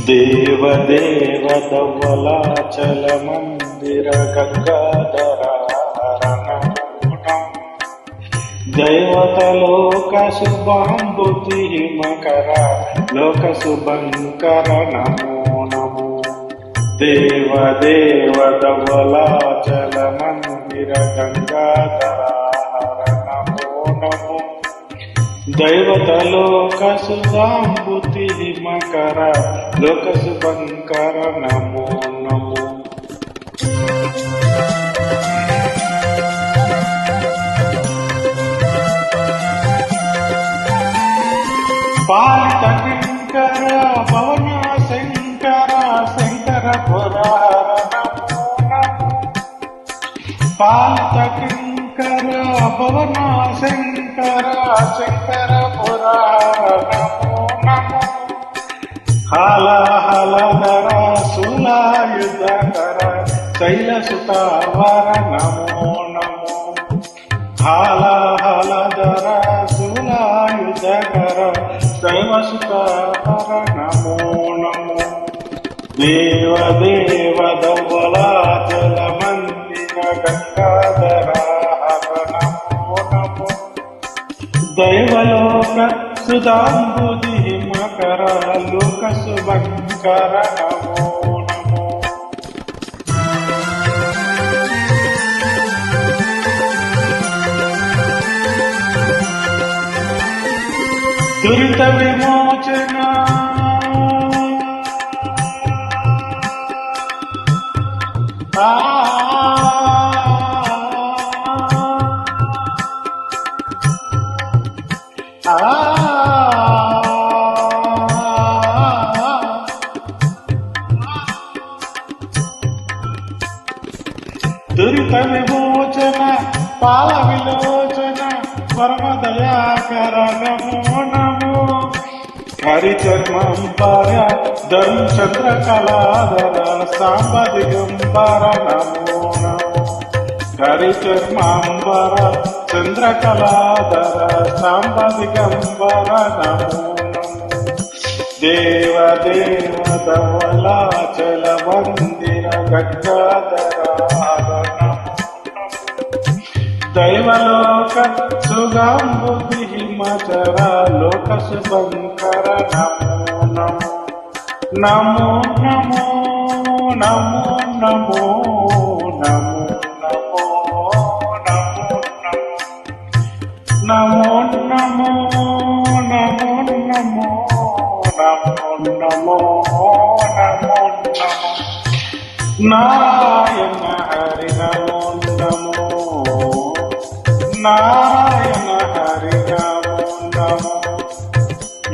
దేవదేవ ధవళాచల మందిర గంగాధరారణం దైవతలోక శుభాంబుతి మకర లోక శుభంకర నమో నమో దేవదేవ ధవళాచల మందిర గంగాధరారణమో నమో దైవతలోక శుభాంబుతి మకర లోక శుభంకర నమో నమో పాలిత కింకర పవన శంకర శంకర పురాణ పాలిత కింకర పవన శంకర శంకర పురాణ నమో హాల హలధర సులాయుధకర శైలసుతావర నమో నమో హాల హలధర సులాయుధకర శైలసుతావర నమో నమో దేవదేవ ధవళాచల మందిర గంగాధర నమో నమో దైవలోక సుధాంబుధి మకర లోక శుభంకర నమో నమో దురిత విమోచన దురిత విమోచన పాల విలోచన పరమ దయాకర నమో నమో హరిచర్మంబర ధర్మచంద్ర కళాధర సాంబ దిగంబర నమో నమో హరిచర్మంబర చంద్ర కళాధర సాంబ దిగంబర నమో నమో దేవదేవ ధవళాచల మందిర గంగాధర దైవలోక సుగాంబుధి మచర లోక శుభంకర నమో నమో నమో నమో నమో నమో నమో నమో నమో నమో నమో నమో నారాయణ హరి నమో నమో నారాయణ హరి నమో నమో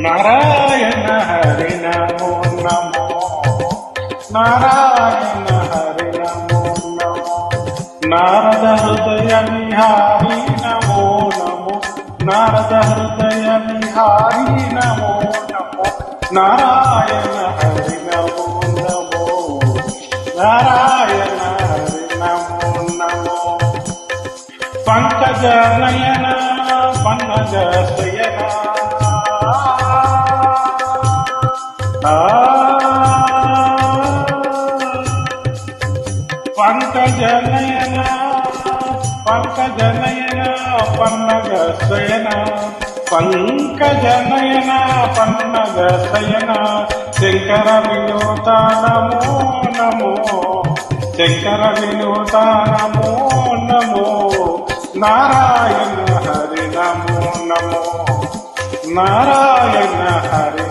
నారాయణ హరి నమో నమో నారాయణ హరి నమో నమో నారద హృదయ విహారి నమో నమో నారద హృదయ విహారి నమో నమో నారాయణ హరి నమో నమో నారాయణ హరి నమో నమో పంకజ నయన పన్నజ శయన పంకజ నయన పంకజ నయన పన్నగ శయన పంకజ నయన పన్నగ శయన శంకర వినోద నమో నమో శంకర వినోద నమో నమో నారాయణ హరి నమో నమో నారాయణ హరి